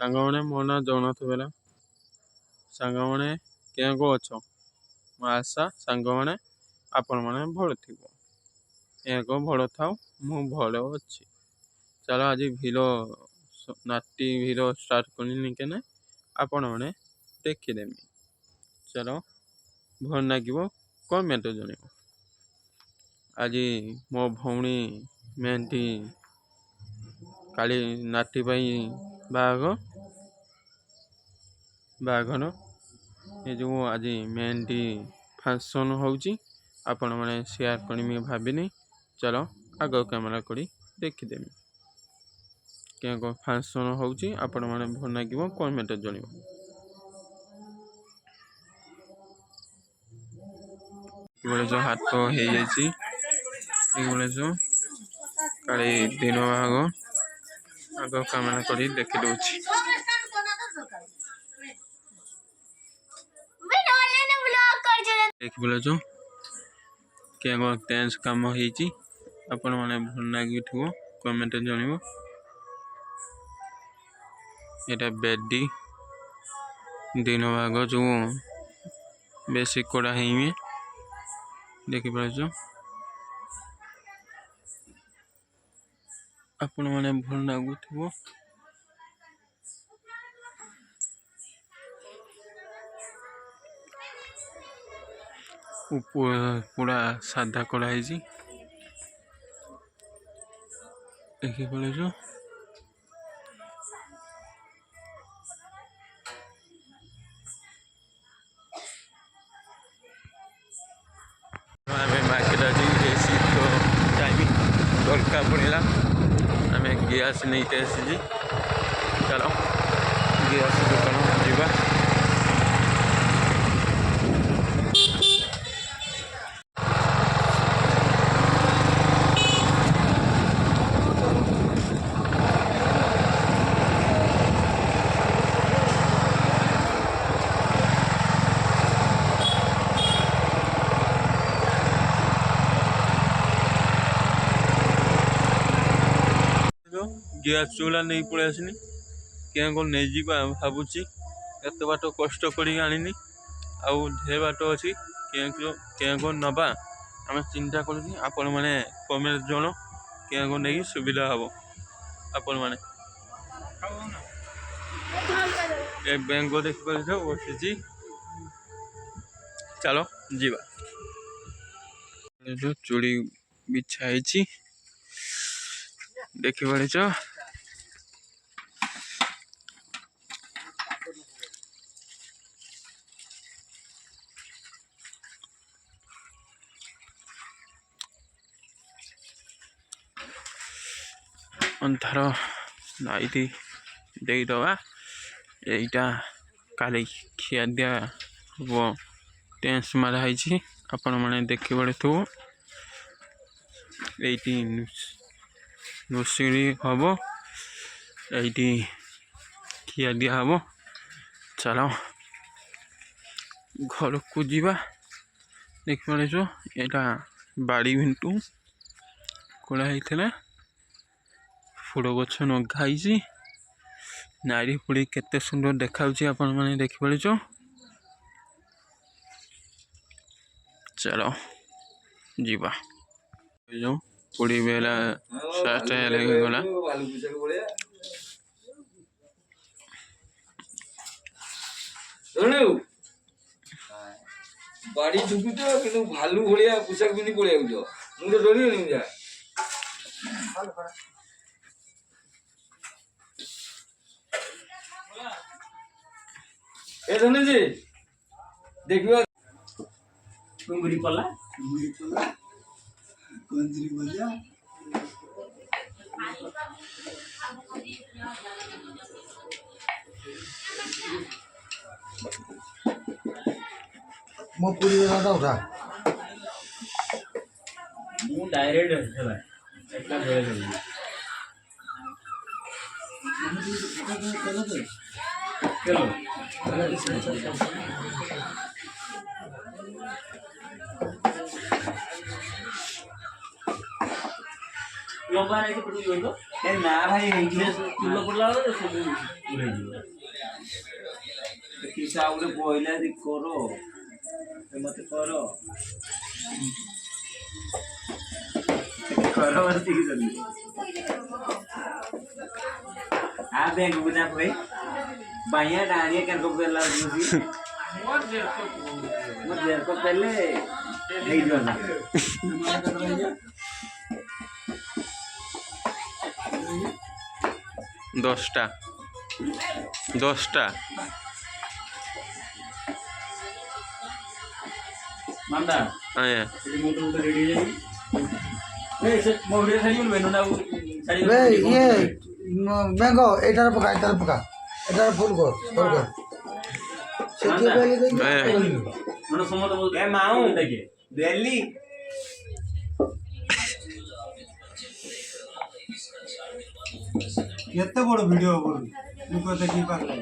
ସାଙ୍ଗମାନେ ମୋ ନାଁ ଜଗନ୍ନାଥ ବେଲା। ସାଙ୍ଗମାନେ କେଉଁ ଅଛ? ମୋ ଆଶା ସାଙ୍ଗମାନେ ଆପଣମାନେ ଭଲ ଥିବ। ଏକ ଭଲ ଥାଉ, ମୁଁ ଭଲ ଅଛି। ଚାଲ ଆଜି ନାଟି ଭିଡ଼ ଷ୍ଟାର୍ଟ କରିନି କେନେ ଆପଣମାନେ ଦେଖିଦେମି। ଚାଲ ଭଲ ଲାଗିବ କମେଣ୍ଟ ଜଣେଇବ। ଆଜି ମୋ ଭଉଣୀ ମେହେନ୍ଦି କାଲି ନାଟି ପାଇଁ ବାହାଘର ଏ ଯେଉଁ ଆଜି ମେହେନ୍ଦି ଫଙ୍କସନ୍ ହେଉଛି। ଆପଣମାନେ ସେୟାର କରିମି ଭାବିନି। ଚାଲ ଆଗ କ୍ୟାମେରା କରି ଦେଖିଦେମି କେଉଁ ଫଙ୍କସନ୍ ହେଉଛି। ଆପଣମାନେ ଭଲ ଲାଗିବ କମେଣ୍ଟ ଜଣେଇବ। ଏଭଳି ଯେଉଁ ହାତ ହେଇଯାଇଛି ଏଇଭଳି ଯେଉଁ କାଲି ଦିନ ବାହାଘ ଆଗ କାମନା କରି ଦେଖିଦେଉଛି। ଦେଖିପାରିଲ ଯେଉଁ କେଉଁ ଡ୍ୟାନ୍ସ କାମ ହେଇଛି। ଆପଣମାନେ ଭଲ ଲାଗିଥିବ କମେଣ୍ଟ ଜଣେଇବ। ଏଇଟା ବେଡି ଦିନ ଭାଗ ଯେଉଁ ବେଶୀ କଡ଼ା ହେଇନି ଦେଖିପାରୁଛ। ଆପଣମାନେ ଭଲ ଲାଗୁଥିବ। ପୁରା ସାଧା କଡ଼ା ହେଇଛି ଦେଖିପାରୁଛ। ଆମେ ମାର୍କେଟ ଆଜି ଶୀତ ଟାଇମ୍ ଦରକାର ପଡ଼ିଲା। ଆମେ ଗ୍ୟାସ୍ ନେଇକି ଆସିଛି। ଚାଲ ଗ୍ୟାସ୍ ଦୋକାନ ଯିବା। ଗ୍ୟାସ୍ ଚୁଲା ନେଇ ପଳେଇ ଆସିନି। କେଉଁ ନେଇଯିବା ଭାବୁଛି। ଏତେ ବାଟ କଷ୍ଟ କରିକି ଆଣିନି, ଆଉ ଢେର ବାଟ ଅଛି। କେଉଁ ନେବା ଆମେ ଚିନ୍ତା କରୁଛି। ଆପଣମାନେ କମେଣ୍ଟ ଜଣ କେଉଁ ନେଇକି ସୁବିଧା ହେବ। ଆପଣମାନେ ଏ ବ୍ୟାଙ୍କ ଦେଖିପାରୁଛ ବସିଛି। ଚାଲ ଯିବା। ଯେଉଁ ଚୁଡ଼ି ବିଛା ହେଇଛି ଦେଖିପାରୁଛ। ଅନ୍ଧାର ଲାଇଟ୍ ଦେଇଦବା। ଏଇଟା କାଲି ଖିଆ ଦିଆ ହବ। ଟେନ୍ସ ମାରା ହେଇଛି। ଆପଣମାନେ ଦେଖିପାରୁଥିବ। ଏଇଠି ରୋଷେଇ ହବ, ଏଇଠି ଖିଆ ଦିଆ ହବ। ଚାଲ ଘରକୁ ଯିବା। ଦେଖିପାରୁଛ ଏଇଟା ବାଡ଼ି ଭିଣ୍ଟୁ ଖୋଳା ହେଇଥିଲା। ଫୁଲ ଗଛ ନଗା ହେଇଛି। ନାଡ଼ି ଫୁଡ଼ି କେତେ ସୁନ୍ଦର ଦେଖାଉଛି ଆପଣମାନେ ଦେଖିପାରୁଛ। ଚାଲ ଯିବା। ଯେଉଁ 20 ବେଲା ଷ୍ଟାର୍ଟ ହେଇଗଲା। ବାଡ଼ି ଢୁକୁଛ କିନ୍ତୁ ଭାଲୁ ଭଳିଆ ପୋଷାକ ପିନ୍ଧି ପଳେଇ ଆଉଛ। ମୁଁ ତ ଡରିଗଲି। ଯା ଏ ଧନୁଜି ଦେଖିବା କୁଙ୍ଗୁରି ପଲା କଞ୍ଜରି ଭଜା ମୋ ପୁରୀ ଦାଦା ଉଠା ମୁଁ ଡାଇରେକ୍ଟ ହେଲା ଏଟା ଧরে चलो लंबा है कि ଏ ନା ଭାଇ ହେଇଯିବ ଚୁଲ ପଡିଲା ବେଳେ ସବୁ ହେଇଯିବ କିସ ଆଉ ଗୋଟେ ବଇଲା ଦି କର ମତେ କର ବସିକି ଜଲ୍ଦି आ बैंक बुझा भाई बाइया डानिया कर को पहला मुझे को पहले नहीं जोना 10টা 10টা मांदा आया मोटर रेडी है ए से मोटर खाली बेनो ना वे ये मैंगो एटार पका फुल कर सेठी पहले देख मन समत बोल ए माऊ देखे दिल्ली କେତେ ବଡ ଭିଡିଓ କରୁଛି ଲୋକ ଦେଖି ପାରିଲେ